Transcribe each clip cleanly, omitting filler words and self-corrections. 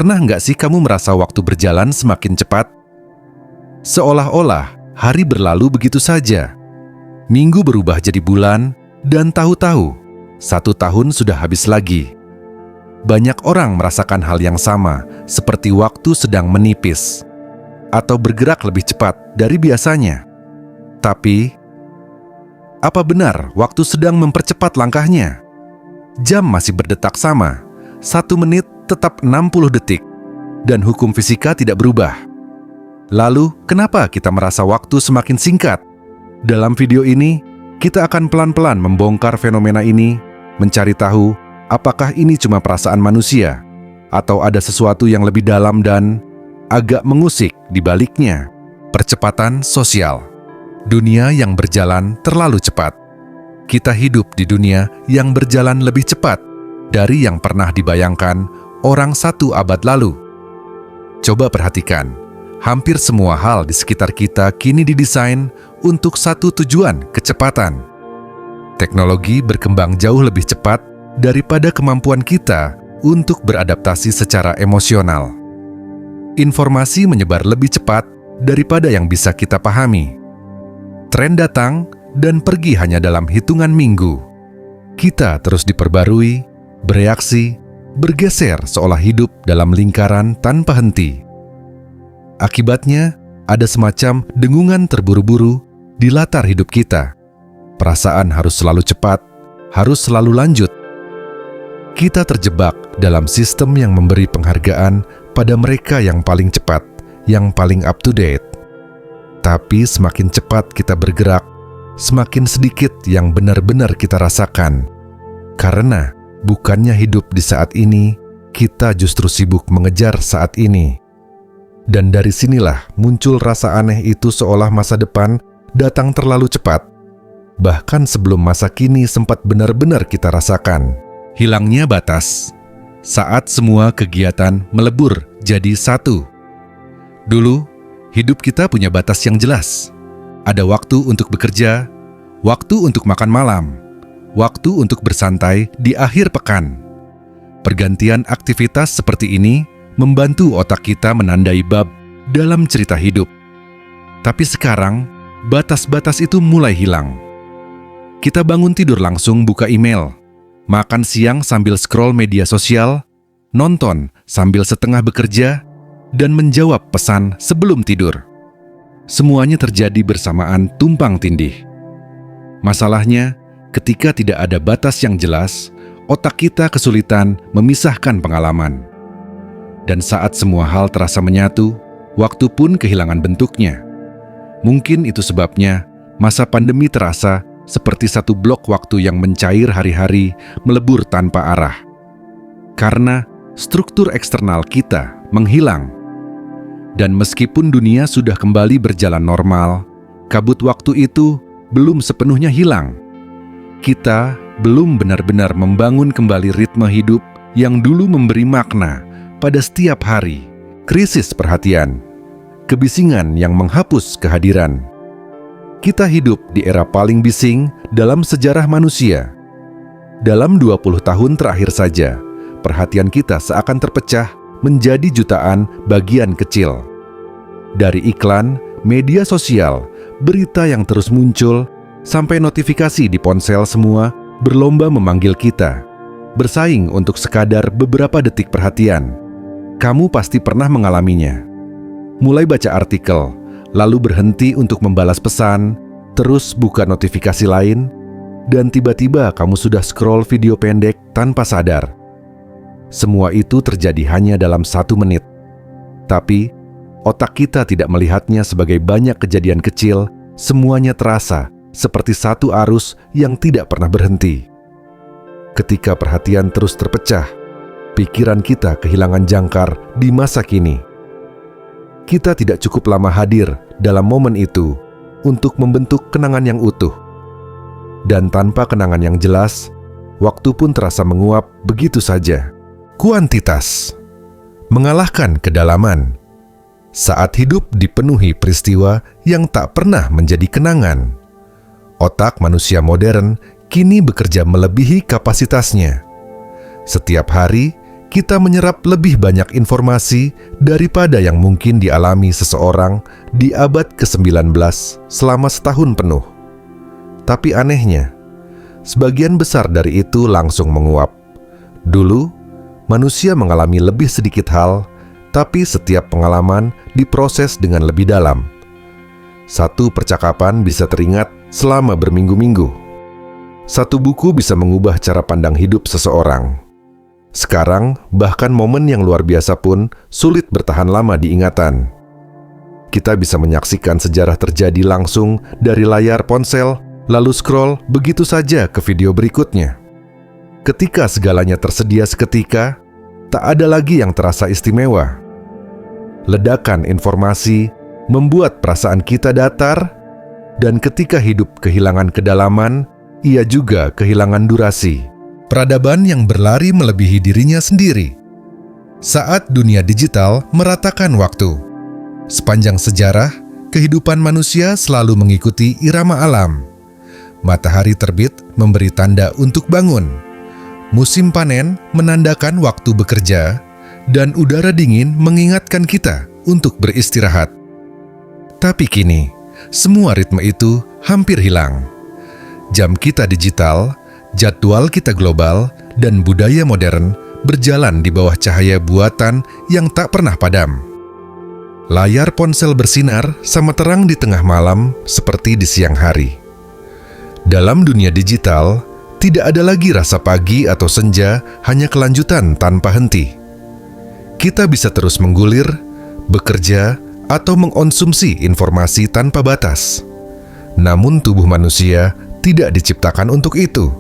Pernah nggak sih kamu merasa waktu berjalan semakin cepat? Seolah-olah hari berlalu begitu saja. Minggu berubah jadi bulan, dan tahu-tahu 1 tahun sudah habis lagi. Banyak orang merasakan hal yang sama, seperti waktu sedang menipis atau bergerak lebih cepat dari biasanya. Tapi, apa benar waktu sedang mempercepat langkahnya? Jam masih berdetak sama, 1 menit tetap 60 detik, dan hukum fisika tidak berubah. Lalu, kenapa kita merasa waktu semakin singkat? Dalam video ini, kita akan pelan-pelan membongkar fenomena ini, mencari tahu apakah ini cuma perasaan manusia, atau ada sesuatu yang lebih dalam dan agak mengusik di baliknya. Percepatan sosial. Dunia yang berjalan terlalu cepat. Kita hidup di dunia yang berjalan lebih cepat dari yang pernah dibayangkan orang 1 abad lalu. Coba perhatikan, hampir semua hal di sekitar kita kini didesain untuk satu tujuan, kecepatan. Teknologi berkembang jauh lebih cepat daripada kemampuan kita untuk beradaptasi secara emosional. Informasi menyebar lebih cepat daripada yang bisa kita pahami. Tren datang dan pergi hanya dalam hitungan minggu. Kita terus diperbarui, bereaksi, bergeser seolah hidup dalam lingkaran tanpa henti. Akibatnya, ada semacam dengungan terburu-buru di latar hidup kita. Perasaan harus selalu cepat, harus selalu lanjut. Kita terjebak dalam sistem yang memberi penghargaan pada mereka yang paling cepat, yang paling up to date. Tapi semakin cepat kita bergerak, semakin sedikit yang benar-benar kita rasakan. Karena bukannya hidup di saat ini, kita justru sibuk mengejar saat ini. Dan dari sinilah muncul rasa aneh itu seolah masa depan datang terlalu cepat. Bahkan sebelum masa kini sempat benar-benar kita rasakan. Hilangnya batas. Saat semua kegiatan melebur jadi satu. Dulu, hidup kita punya batas yang jelas. Ada waktu untuk bekerja, waktu untuk makan malam, waktu untuk bersantai di akhir pekan. Pergantian aktivitas seperti ini membantu otak kita menandai bab dalam cerita hidup. Tapi sekarang, batas-batas itu mulai hilang. Kita bangun tidur langsung buka email, makan siang sambil scroll media sosial, nonton sambil setengah bekerja, dan menjawab pesan sebelum tidur. Semuanya terjadi bersamaan tumpang tindih. Masalahnya, ketika tidak ada batas yang jelas, otak kita kesulitan memisahkan pengalaman. Dan saat semua hal terasa menyatu, waktu pun kehilangan bentuknya. Mungkin itu sebabnya masa pandemi terasa seperti satu blok waktu yang mencair hari-hari melebur tanpa arah. Karena struktur eksternal kita menghilang. Dan meskipun dunia sudah kembali berjalan normal, kabut waktu itu belum sepenuhnya hilang. Kita belum benar-benar membangun kembali ritme hidup yang dulu memberi makna pada setiap hari. Krisis perhatian, kebisingan yang menghapus kehadiran. Kita hidup di era paling bising dalam sejarah manusia. Dalam 20 tahun terakhir saja, perhatian kita seakan terpecah menjadi jutaan bagian kecil. Dari iklan, media sosial, berita yang terus muncul, sampai notifikasi di ponsel semua berlomba memanggil kita, bersaing untuk sekadar beberapa detik perhatian. Kamu pasti pernah mengalaminya. Mulai baca artikel, lalu berhenti untuk membalas pesan, terus buka notifikasi lain, dan tiba-tiba kamu sudah scroll video pendek tanpa sadar. Semua itu terjadi hanya dalam 1 menit. Tapi, otak kita tidak melihatnya sebagai banyak kejadian kecil, semuanya terasa seperti satu arus yang tidak pernah berhenti. Ketika perhatian terus terpecah, pikiran kita kehilangan jangkar di masa kini. Kita tidak cukup lama hadir dalam momen itu untuk membentuk kenangan yang utuh. Dan tanpa kenangan yang jelas, waktu pun terasa menguap begitu saja. Kuantitas mengalahkan kedalaman. Saat hidup dipenuhi peristiwa yang tak pernah menjadi kenangan, otak manusia modern kini bekerja melebihi kapasitasnya. Setiap hari, kita menyerap lebih banyak informasi daripada yang mungkin dialami seseorang di abad ke-19 selama setahun penuh. Tapi anehnya, sebagian besar dari itu langsung menguap. Dulu, manusia mengalami lebih sedikit hal, tapi setiap pengalaman diproses dengan lebih dalam. Satu percakapan bisa teringat selama berminggu-minggu. Satu buku bisa mengubah cara pandang hidup seseorang. Sekarang, bahkan momen yang luar biasa pun sulit bertahan lama di ingatan. Kita bisa menyaksikan sejarah terjadi langsung dari layar ponsel, lalu scroll begitu saja ke video berikutnya. Ketika segalanya tersedia seketika, tak ada lagi yang terasa istimewa. Ledakan informasi membuat perasaan kita datar, dan ketika hidup kehilangan kedalaman, ia juga kehilangan durasi. Peradaban yang berlari melebihi dirinya sendiri. Saat dunia digital meratakan waktu. Sepanjang sejarah, kehidupan manusia selalu mengikuti irama alam. Matahari terbit memberi tanda untuk bangun. Musim panen menandakan waktu bekerja, dan udara dingin mengingatkan kita untuk beristirahat. Tapi kini, semua ritme itu hampir hilang. Jam kita digital, jadwal kita global, dan budaya modern berjalan di bawah cahaya buatan yang tak pernah padam. Layar ponsel bersinar sama terang di tengah malam seperti di siang hari. Dalam dunia digital, tidak ada lagi rasa pagi atau senja, hanya kelanjutan tanpa henti. Kita bisa terus menggulir, bekerja, atau mengkonsumsi informasi tanpa batas. Namun tubuh manusia tidak diciptakan untuk itu.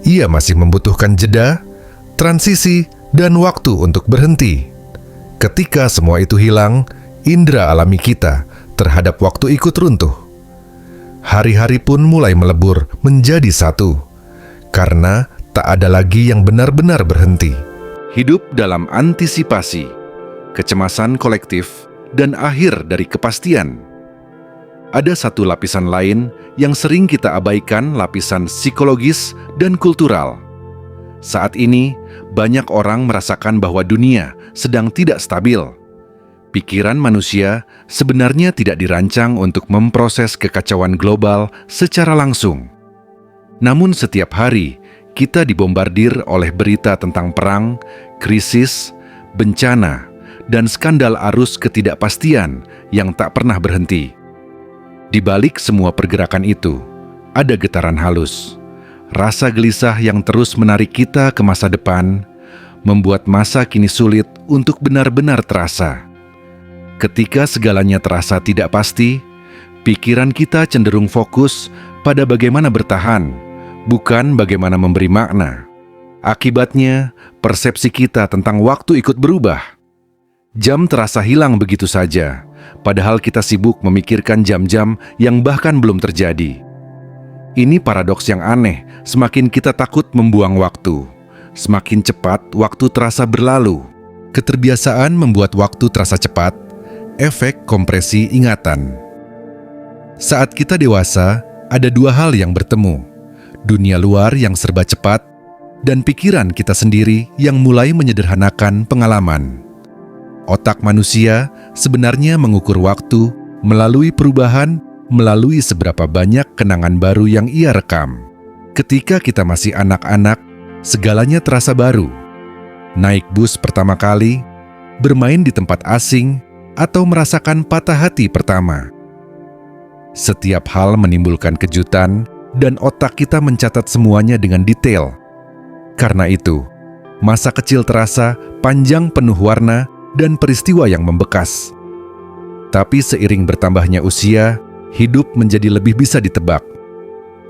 Ia masih membutuhkan jeda, transisi, dan waktu untuk berhenti. Ketika semua itu hilang, indera alami kita terhadap waktu ikut runtuh. Hari-hari pun mulai melebur menjadi satu, karena tak ada lagi yang benar-benar berhenti. Hidup dalam antisipasi, kecemasan kolektif, dan akhir dari kepastian. Ada satu lapisan lain yang sering kita abaikan, lapisan psikologis dan kultural. Saat ini, banyak orang merasakan bahwa dunia sedang tidak stabil. Pikiran manusia sebenarnya tidak dirancang untuk memproses kekacauan global secara langsung. Namun setiap hari, kita dibombardir oleh berita tentang perang, krisis, bencana, dan skandal arus ketidakpastian yang tak pernah berhenti. Di balik semua pergerakan itu, ada getaran halus. Rasa gelisah yang terus menarik kita ke masa depan, membuat masa kini sulit untuk benar-benar terasa. Ketika segalanya terasa tidak pasti, pikiran kita cenderung fokus pada bagaimana bertahan, bukan bagaimana memberi makna. Akibatnya, persepsi kita tentang waktu ikut berubah. Jam terasa hilang begitu saja, padahal kita sibuk memikirkan jam-jam yang bahkan belum terjadi. Ini paradoks yang aneh, semakin kita takut membuang waktu, semakin cepat waktu terasa berlalu. Keterbiasaan membuat waktu terasa cepat, efek kompresi ingatan. Saat kita dewasa, ada dua hal yang bertemu, dunia luar yang serba cepat, dan pikiran kita sendiri yang mulai menyederhanakan pengalaman. Otak manusia sebenarnya mengukur waktu melalui perubahan, melalui seberapa banyak kenangan baru yang ia rekam. Ketika kita masih anak-anak, segalanya terasa baru. Naik bus pertama kali, bermain di tempat asing, atau merasakan patah hati pertama. Setiap hal menimbulkan kejutan, dan otak kita mencatat semuanya dengan detail. Karena itu, masa kecil terasa panjang, penuh warna, dan peristiwa yang membekas. Tapi seiring bertambahnya usia, hidup menjadi lebih bisa ditebak.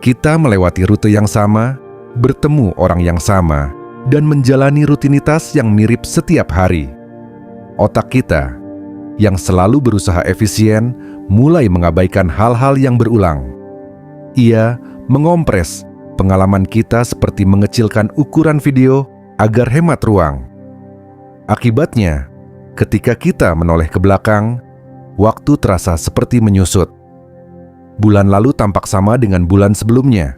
Kita melewati rute yang sama, bertemu orang yang sama, dan menjalani rutinitas yang mirip setiap hari. Otak kita, yang selalu berusaha efisien, mulai mengabaikan hal-hal yang berulang. Ia mengompres pengalaman kita seperti mengecilkan ukuran video agar hemat ruang. Akibatnya, ketika kita menoleh ke belakang, waktu terasa seperti menyusut. Bulan lalu tampak sama dengan bulan sebelumnya,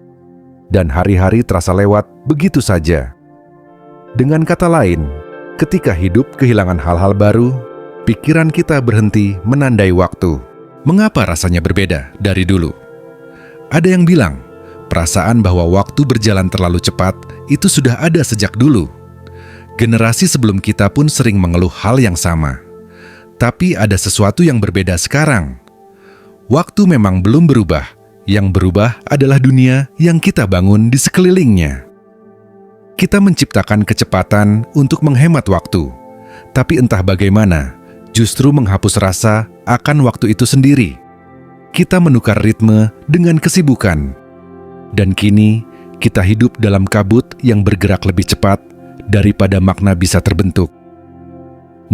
dan hari-hari terasa lewat begitu saja. Dengan kata lain, Ketika hidup kehilangan hal-hal baru, pikiran kita berhenti menandai waktu. Mengapa rasanya berbeda dari dulu? Ada yang bilang, perasaan bahwa waktu berjalan terlalu cepat itu sudah ada sejak dulu. Generasi sebelum kita pun sering mengeluh hal yang sama. Tapi ada sesuatu yang berbeda sekarang. Waktu memang belum berubah. Yang berubah adalah dunia yang kita bangun di sekelilingnya. Kita menciptakan kecepatan untuk menghemat waktu. Tapi entah bagaimana, justru menghapus rasa akan waktu itu sendiri. Kita menukar ritme dengan kesibukan. Dan kini, kita hidup dalam kabut yang bergerak lebih cepat daripada makna bisa terbentuk.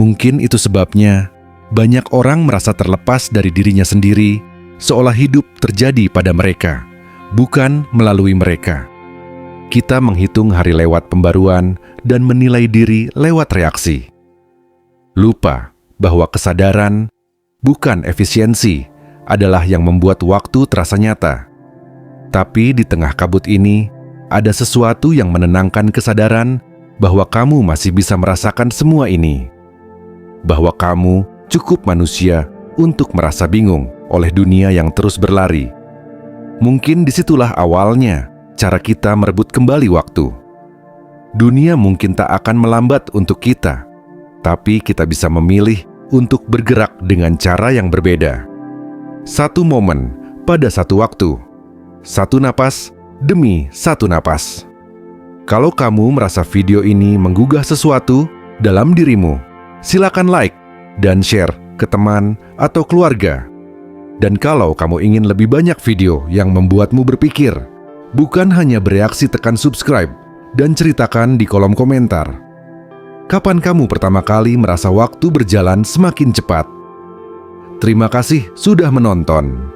Mungkin itu sebabnya banyak orang merasa terlepas dari dirinya sendiri, seolah hidup terjadi pada mereka, bukan melalui mereka. Kita menghitung hari lewat pembaruan dan menilai diri lewat reaksi. Lupa bahwa kesadaran, bukan efisiensi, adalah yang membuat waktu terasa nyata. Tapi di tengah kabut ini, ada sesuatu yang menenangkan kesadaran bahwa kamu masih bisa merasakan semua ini. Bahwa kamu cukup manusia untuk merasa bingung oleh dunia yang terus berlari. Mungkin disitulah awalnya cara kita merebut kembali waktu. Dunia mungkin tak akan melambat untuk kita, tapi kita bisa memilih untuk bergerak dengan cara yang berbeda. Satu momen pada satu waktu. Satu napas demi satu napas. Kalau kamu merasa video ini menggugah sesuatu dalam dirimu, silakan like dan share ke teman atau keluarga. Dan kalau kamu ingin lebih banyak video yang membuatmu berpikir, bukan hanya bereaksi, tekan subscribe dan ceritakan di kolom komentar. Kapan kamu pertama kali merasa waktu berjalan semakin cepat? Terima kasih sudah menonton.